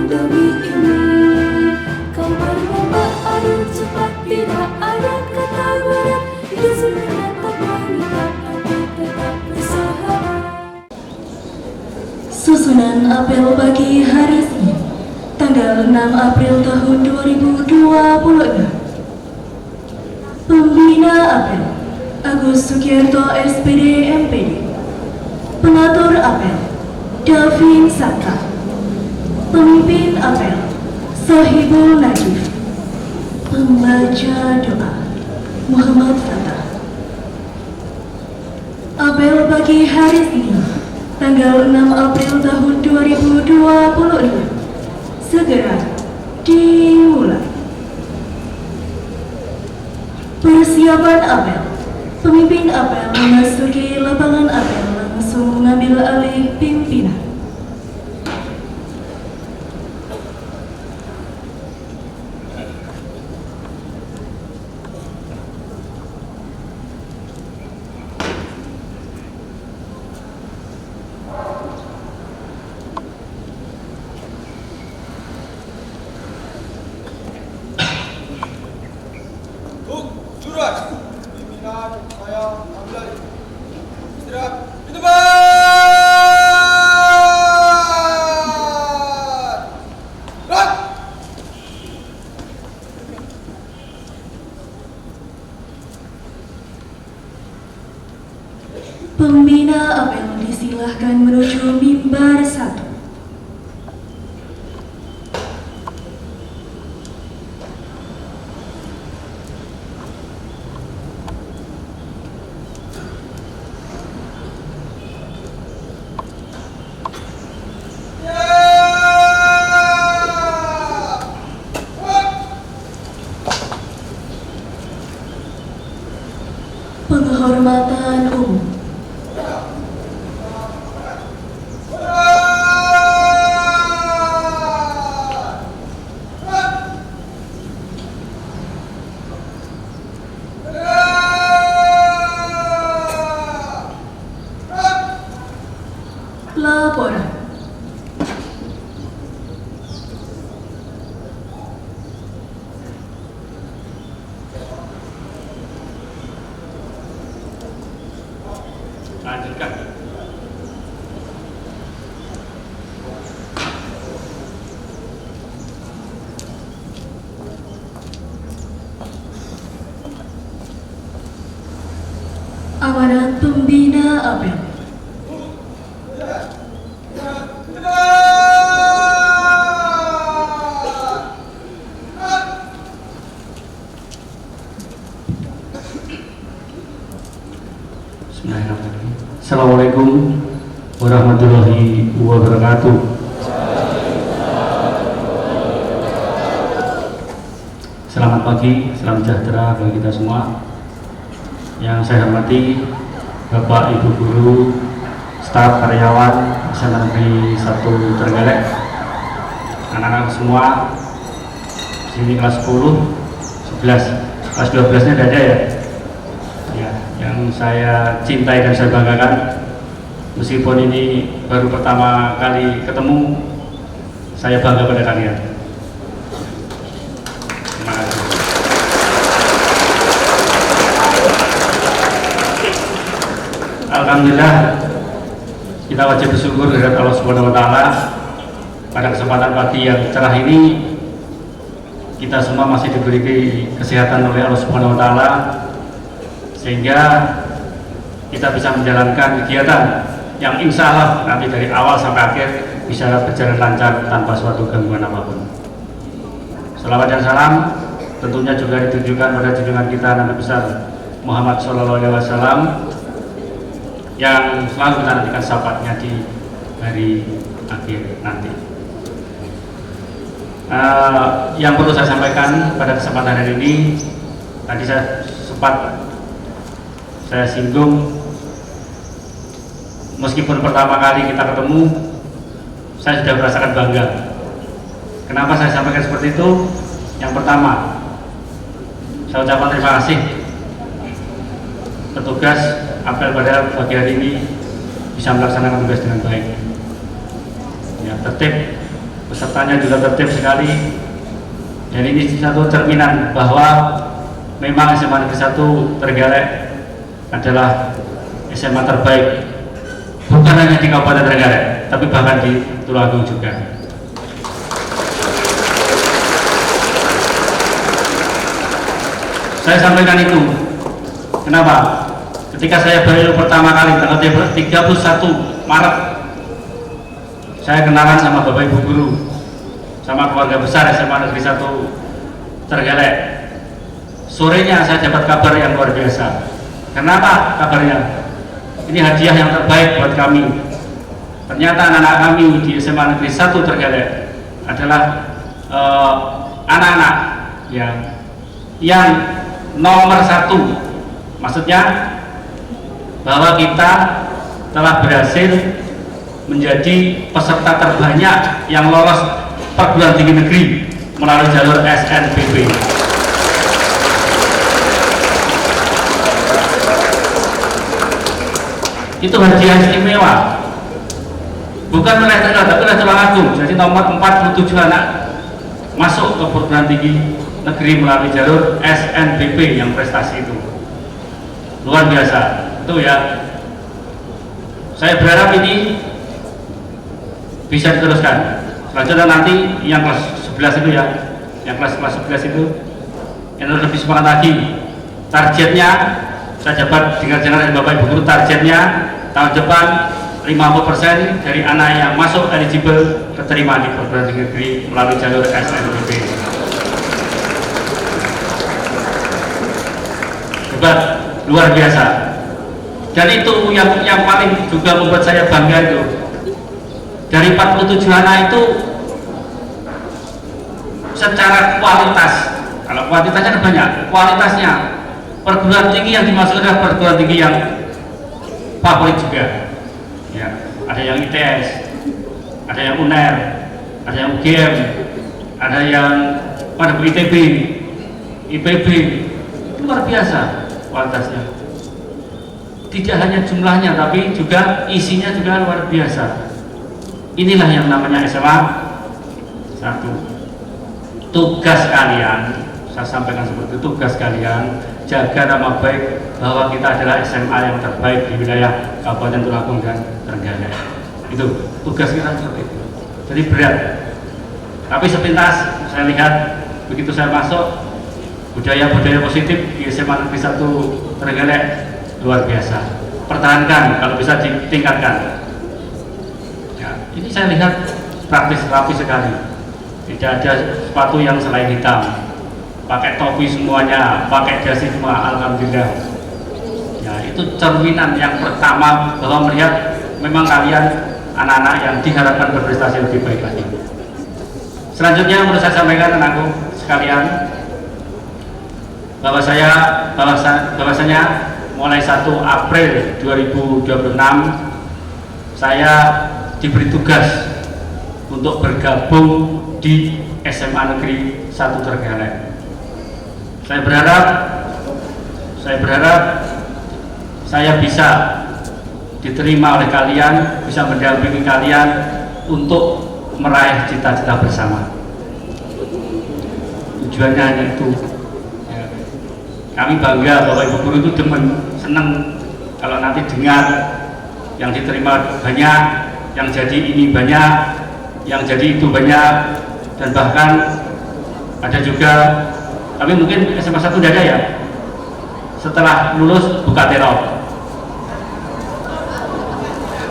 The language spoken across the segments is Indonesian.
demi ini. Kau berlomba adu cepat, tidak ada kata berat. Itu sebenarnya tak mengikat, tapi tetap bersahabat. Susunan apel bagi hari Senin, tanggal 6 April tahun 2026. Pembina apel Agus Sugiarto SPD MPD. Pengatur apel Davin Saka. Pemimpin apel Sohibul Najif. Pembaca doa Muhammad Fatah. Apel pagi hari Senin, tanggal 6 April tahun 2026 segera dimulai. Persiapan apel. Pemimpin apel memasuki lapangan apel langsung mengambil alih pimpinan. Surat pimpinan saya ambil istirahat di tempat. Gerak. Pembina apel disilahkan menuju mimbar 1. Penghormatan umum. Laporan. Lanjutkan. Amanat pembina apel. Bismillahirrahmanirrahim. Assalamualaikum warahmatullahi wabarakatuh. Selamat pagi, salam sejahtera bagi kita semua. Yang saya hormati Bapak Ibu Guru, staf karyawan SMA Negeri 1 Trenggalek, anak-anak semua, sini kelas 10, 11, kelas 12-nya ada ya? Ya, yang saya cintai dan saya banggakan, meskipun ini baru pertama kali ketemu, saya bangga pada kalian. Terima kasih. Alhamdulillah, kita wajib bersyukur kepada Allah Subhanahu wa Ta'ala. Pada kesempatan pagi yang cerah ini, kita semua masih diberi kesehatan oleh Allah Subhanahu wa Ta'ala, sehingga kita bisa menjalankan kegiatan yang insya Allah nanti dari awal sampai akhir bisa berjalan lancar tanpa suatu gangguan apapun. Salawat dan salam tentunya juga ditujukan pada junjungan kita Nabi besar Muhammad SAW yang selalu kita nantikan syafaatnya di hari akhir nanti. Yang perlu saya sampaikan pada kesempatan hari ini, tadi saya singgung, meskipun pertama kali kita ketemu, saya sudah merasakan bangga. Kenapa saya sampaikan seperti itu? Yang pertama, saya ucapkan terima kasih petugas apel pada pagi hari ini bisa melaksanakan tugas dengan baik, ya, tertib, pesertanya juga tertib sekali. Dan ini satu cerminan bahwa memang SMA Negeri 1 Trenggalek adalah SMA terbaik, bukan hanya di Kabupaten Trenggalek, tapi bahkan di Tulungagung juga. Saya sampaikan itu, kenapa? Ketika saya baru pertama kali tanggal 31 Maret, saya kenalan sama Bapak Ibu Guru, sama keluarga besar SMA Negeri 1 Trenggalek. Sorenya saya dapat kabar yang luar biasa. Kenapa kabarnya? Ini hadiah yang terbaik buat kami. Ternyata anak-anak kami di SMA Negeri 1 Trenggalek adalah anak-anak yang nomor 1. Maksudnya bahwa kita telah berhasil menjadi peserta terbanyak yang lolos perguruan tinggi negeri melalui jalur SNBP. Itu hadiah istimewa, bukan oleh Trenggalek tapi oleh Tulungagung. Jadi nomor 47 anak masuk ke perguruan tinggi negeri melalui jalur SNBP yang prestasi itu luar biasa. Itu ya, saya berharap ini bisa diteruskan. Selanjutnya nanti yang kelas 11 itu yang kelas 11 itu yang lebih semangat lagi. Targetnya saya dapat dengar-dengar dari Bapak Ibu Guru, targetnya tahun depan 50% dari anak yang masuk eligible keterima di perguruan tinggi negeri melalui jalur SNBP. Hebat, luar biasa. Dan itu yang paling juga membuat saya bangga itu. Dari 47 anak itu secara kualitas, kalau kualitasnya banyak, kualitasnya perguruan tinggi yang dimasukkan adalah perguruan tinggi yang favorit juga. Ya, ada yang ITS, ada yang UNER, ada yang UGM, ada yang ITB, IPB. Luar biasa kualitasnya. Tidak hanya jumlahnya, tapi juga isinya juga luar biasa. Inilah yang namanya SMA 1. Tugas kalian, saya sampaikan seperti itu, tugas kalian jaga nama baik bahwa kita adalah SMA yang terbaik di wilayah Kabupaten Tulungagung dan Trenggalek. Itu tugas kita seperti itu. Jadi berat. Tapi sepintas saya lihat begitu saya masuk, budaya-budaya positif di SMA Negeri 1 Trenggalek luar biasa. Pertahankan, kalau bisa ditingkatkan. Ini saya lihat praktis rapi sekali. Tidak ada sepatu yang selain hitam. Pakai topi semuanya, pakai dasi semua, alhamdulillah. Ya, itu cerminan yang pertama bahwa melihat memang kalian anak-anak yang diharapkan berprestasi lebih baik lagi. Selanjutnya menurut saya sampaikan anakku sekalian bahwasanya mulai 1 April 2026 saya diberi tugas untuk bergabung di SMA Negeri 1 Trenggalek. Saya berharap saya bisa diterima oleh kalian, bisa mendampingi kalian untuk meraih cita-cita bersama. Tujuannya hanya itu. Ya. Kami bangga, Bapak Ibu Guru itu demen, senang kalau nanti dengar yang diterima banyak, yang jadi ini banyak, yang jadi itu banyak, dan bahkan ada juga, tapi mungkin SMA 1 tidak ada ya, setelah lulus buka teror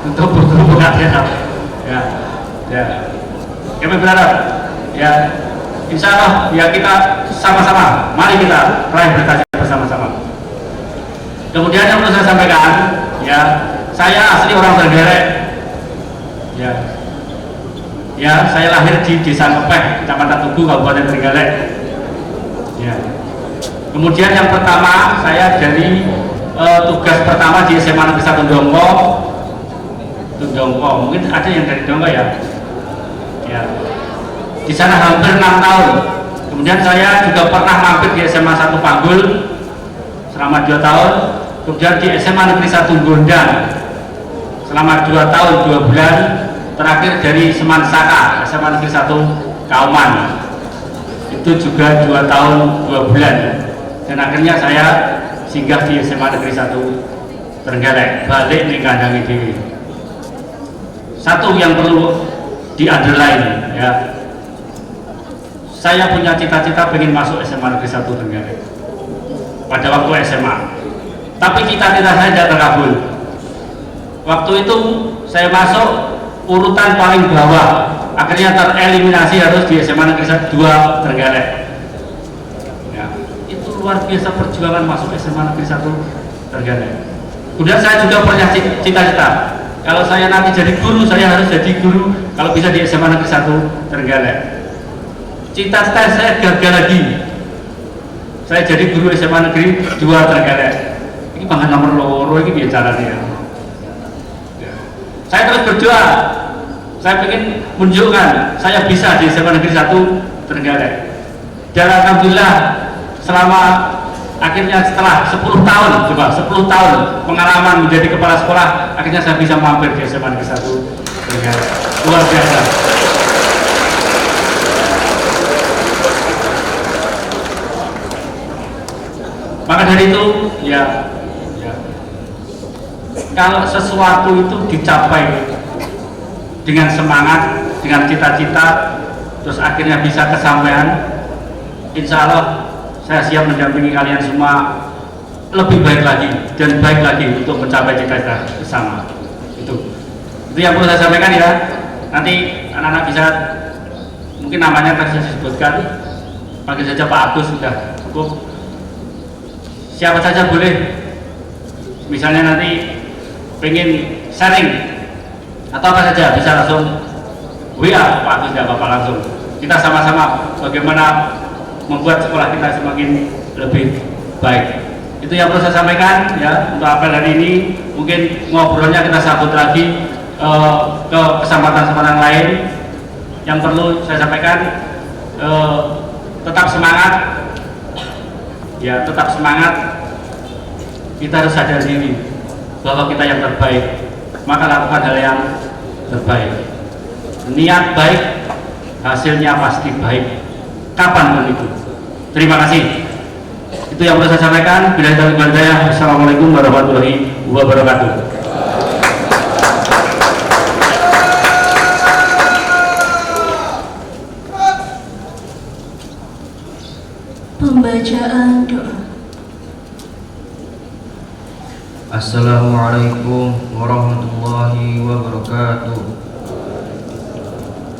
untuk buka teror ya kami berharap ya insya Allah ya kita sama-sama, mari kita raih prestasi bersama-sama. Kemudian yang perlu saya sampaikan ya, saya asli orang Trenggalek ya, saya lahir di Desa Ngepeh, Kecamatan Tugu, Kabupaten Trenggalek ya. Kemudian yang pertama saya dari tugas pertama di SMA Negeri 1 Dongko, mungkin ada yang dari Dongko ya. Di sana hampir 6 tahun. Kemudian saya juga pernah mampir di SMA 1 Panggul selama 2 tahun. Kemudian di SMA Negeri 1 Gondang selama 2 tahun 2 bulan. terakhir dari Semansaka SMA Negeri 1 Kauman, itu juga 2 tahun 2 bulan, dan akhirnya saya singgah di SMA Negeri 1 Trenggalek, balik nih kandang dewi. Satu yang perlu di underline ya, saya punya cita-cita pengen masuk SMA Negeri 1 Trenggalek pada waktu SMA, tapi cita-cita saya tidak terkabul. Waktu itu saya masuk urutan paling bawah, akhirnya tereliminasi harus di SMA Negeri 2 Trenggalek ya. Itu luar biasa perjuangan masuk SMA Negeri 1 Trenggalek. Kemudian saya juga punya cita-cita, kalau saya nanti jadi guru, saya harus jadi guru kalau bisa di SMA Negeri 1 Trenggalek. Cita-cita saya gagal lagi, saya jadi guru SMA Negeri 2 Trenggalek. Ini bahkan nomor loro ini bicara dia. Saya terus berjuang, saya ingin menunjukkan saya bisa di SMA Negeri 1 Trenggalek. Dan alhamdulillah selama akhirnya setelah 10 tahun, coba 10 tahun pengalaman menjadi kepala sekolah, akhirnya saya bisa mampir di SMA Negeri 1 Trenggalek. Luar biasa. Maka dari itu ya, kalau sesuatu itu dicapai dengan semangat, dengan cita-cita, terus akhirnya bisa kesampaian, insya Allah saya siap mendampingi kalian semua lebih baik lagi dan baik lagi untuk mencapai cita-cita bersama. Itu yang perlu saya sampaikan ya. Nanti anak-anak bisa, mungkin namanya tadi saya sebutkan, panggil saja Pak Agus, sudah cukup. Siapa saja boleh, misalnya nanti pengen sharing atau apa saja bisa langsung WA Pak Agus, tidak apa-apa, langsung kita sama-sama bagaimana membuat sekolah kita semakin lebih baik. Itu yang perlu saya sampaikan ya untuk apel hari ini. Mungkin ngobrolnya kita sambut lagi ke kesempatan-kesempatan lain. Yang perlu saya sampaikan, tetap semangat ya, tetap semangat. Kita harus sadar diri bahwa kita yang terbaik, maka lakukan hal yang terbaik. Niat baik, hasilnya pasti baik, kapanpun itu. Terima kasih. Itu yang perlu saya sampaikan. Bila saya, Assalamualaikum warahmatullahi wabarakatuh. Pembacaan doa. Assalamualaikum warahmatullahi wabarakatuh.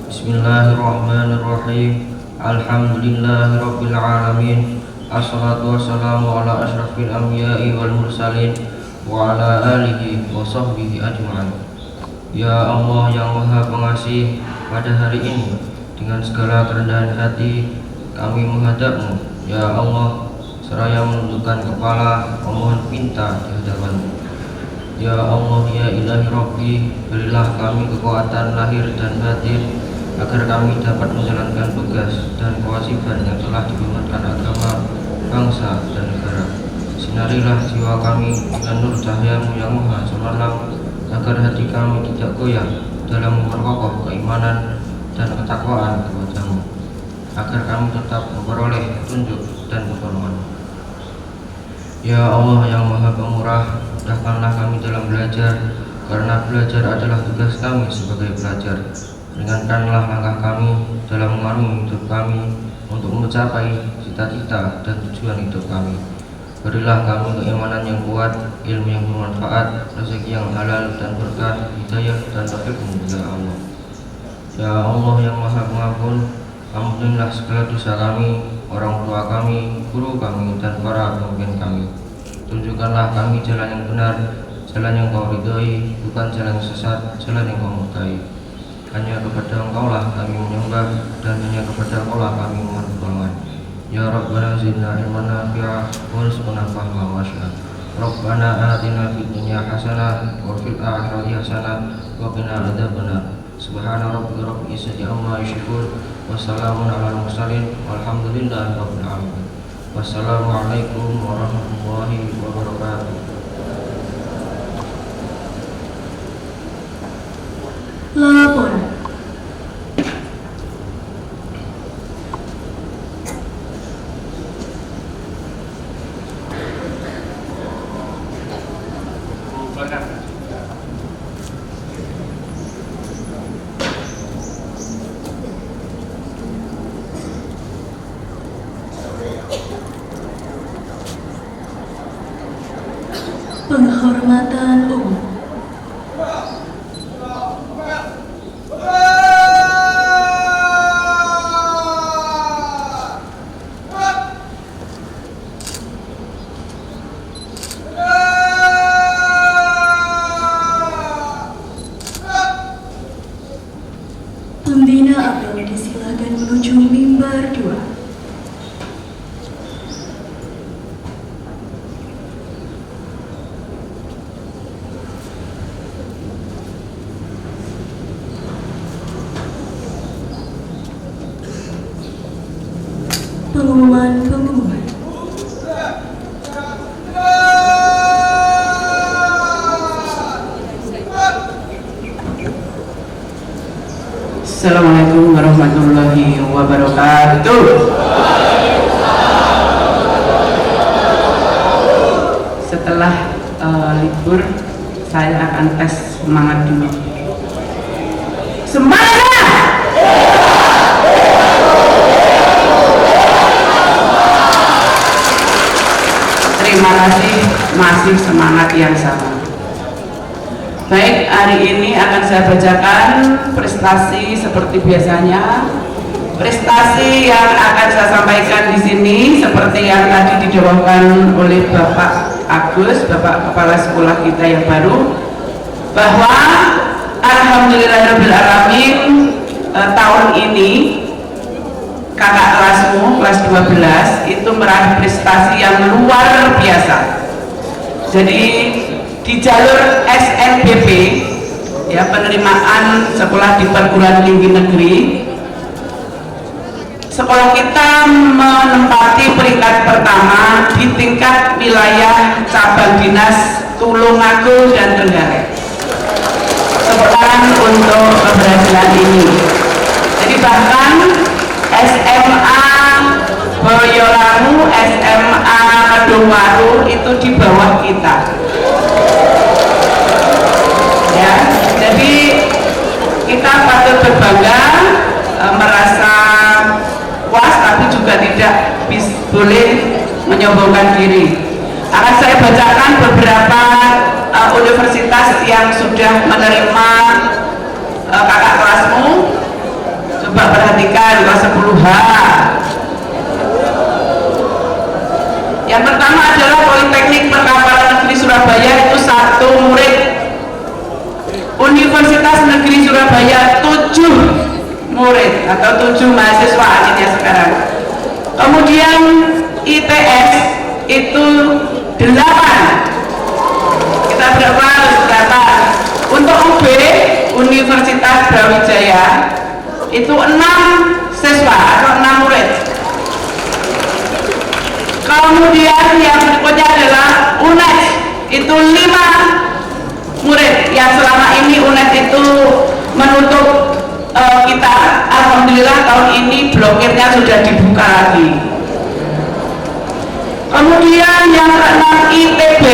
Bismillahirrahmanirrahim. Alhamdulillahirabbil alamin. Assalatu wassalamu ala asyrafil anbiya'i wal mursalin wa ala alihi wa sahbihi ajma'in. Ya Allah yang Maha Pengasih, pada hari ini dengan segala kerendahan hati kami menghadap-Mu. Ya Allah, seraya menundukkan kepala memohon pinta di hadapan-Mu. Ya Allah, ya Ilahi Rabbi, berilah kami kekuatan lahir dan batin agar kami dapat menjalankan tugas dan kewajiban yang telah dibenarkan agama, bangsa dan negara. Sinarilah jiwa kami dengan nur cahaya-Mu yang maha cemerlang, agar hati kami tidak goyah dalam memperkokoh keimanan dan ketakwaan kepada-Mu, agar kami tetap memperoleh petunjuk dan pertolongan. Ya Allah yang Maha Pemurah, mudahkanlah kami dalam belajar, karena belajar adalah tugas kami sebagai pelajar. Ringankanlah langkah kami dalam mengarungi hidup kami untuk mencapai cita-cita dan tujuan hidup kami. Berilah kami keimanan yang kuat, ilmu yang bermanfaat, rezeki yang halal dan berkah, hidayah dan taufik-Mu ya Allah. Ya Allah yang Maha Pengampun, ampunilah segala dosa kami, orang tua kami, guru kami, dan para pemimpin kami. Tunjukkanlah kami jalan yang benar, jalan yang Kau ridhoi, bukan jalan yang sesat, jalan yang Kau murkai. Hanya kepada Engkau-lah kami menyembah, dan hanya kepada Engkau-lah kami mohon pertolongan. Ya Rabbana zidna ilman nafi'ah warzuqna fahma wasyah. Rabbana atina fid dunya hasanah wa fil akhirati hasanah wa qina adzabannar. Subhana rabbika rabbil izzati amma yasifun wa salamun alal mursalin walhamdulillahi rabbil alamin. Wassalamualaikum warahmatullahi wabarakatuh. Laporan Penghormatan umum. Pembina Abel disilakan menuju mimbar 2. Pengumuman. Assalamualaikum warahmatullahi wabarakatuh. Setelah libur, saya akan tes semangat dulu. Semangat! Terima kasih, masih semangat yang sama. Baik, hari ini akan saya bacakan prestasi seperti biasanya. Prestasi yang akan saya sampaikan di sini seperti yang tadi didoakan oleh Bapak Agus, Bapak Kepala Sekolah kita yang baru, bahwa alhamdulillahirrahmanirrahim tahun ini kakak kelasmu, kelas 12 itu meraih prestasi yang luar biasa. Jadi di jalur SNBP, ya, penerimaan sekolah di perguruan tinggi negeri, sekolah kita menempati peringkat pertama di tingkat wilayah cabang dinas Tulungagung dan Trenggalek. Sekarang untuk keberhasilan ini, jadi bahkan SMA Boyolali, SMA Kedungwaru itu di bawah kita. Ya, jadi kita patut berbangga, merasa puas, tapi juga tidak boleh menyombongkan diri. Akan saya bacakan beberapa universitas yang sudah menerima kakak kelasmu. Coba perhatikan kelas 10H. Yang pertama adalah Politeknik Perkapalan Negeri Surabaya, itu 1 murid. Universitas Negeri Surabaya 7 murid atau 7 mahasiswa akhirnya sekarang. Kemudian ITS itu 8. Kita berapa data? Untuk UB Universitas Brawijaya itu 6 siswa atau 6 murid. Kemudian yang berikutnya adalah UNED, itu 5 murid yang selama ini UNED itu menutup kita. Alhamdulillah tahun ini blokirnya sudah dibuka lagi. Kemudian yang ke-6 ITB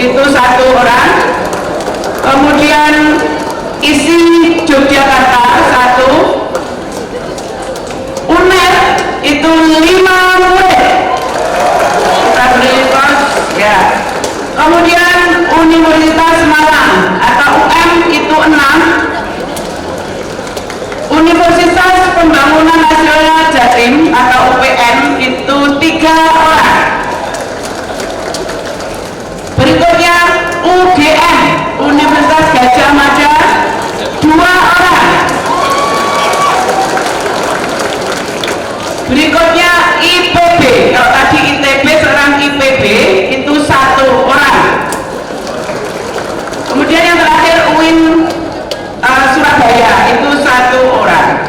itu 1 orang. Kemudian ISI Yogyakarta 1. UNED itu 5 murid. Kita beri kos, ya. Kemudian Universitas Malang atau UM itu 6. Universitas Pembangunan Nasional Jatim atau UPN itu 3 orang. Berikutnya UGM Universitas Gajah Mada 2 orang. Berikutnya IPB, kalau tadi ITB sekarang IPB itu 1 orang. Kemudian yang terakhir UIN Surabaya itu 1 orang.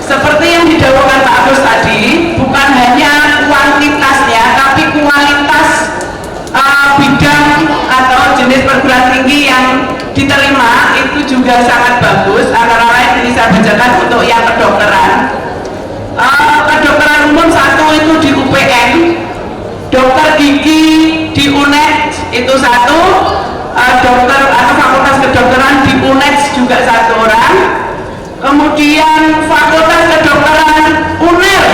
Seperti yang didahulukan Pak Agus tadi, bukan hanya kuantitasnya tapi kualitas bidang atau jenis perguruan tinggi yang diterima itu juga sangat bagus. Antara lain ini saya bacakan untuk yang kedokteran. Kedokteran umum 1 itu di UPN, dokter gigi di UNED itu 1, dokter atau fakultas kedokteran di UNED juga 1 orang. Kemudian fakultas kedokteran UNER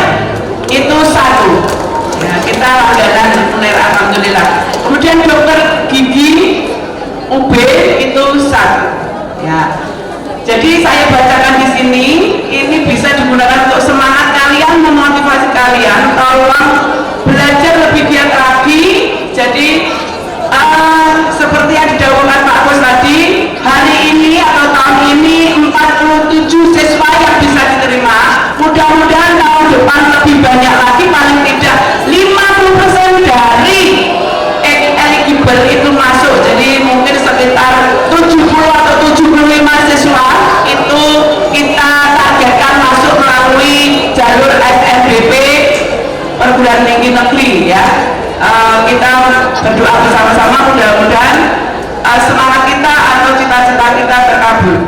itu 1. Ya, kita langganan UNER alhamdulillah. Kemudian dokter peluang belajar lebih giat lagi. Jadi seperti yang didahulukan Pak Bos tadi, hari ini atau tahun ini 47 siswa yang bisa diterima. Mudah-mudahan tahun depan lebih banyak lagi, paling tidak 50% dari eligible itu masuk. Jadi mungkin sekitar 70 atau 75 siswa itu kita targetkan masuk melalui jalur SNBP perguruan tinggi negeri ya. Kita berdoa bersama-sama, mudah-mudahan semangat kita atau cita-cita kita terkabul.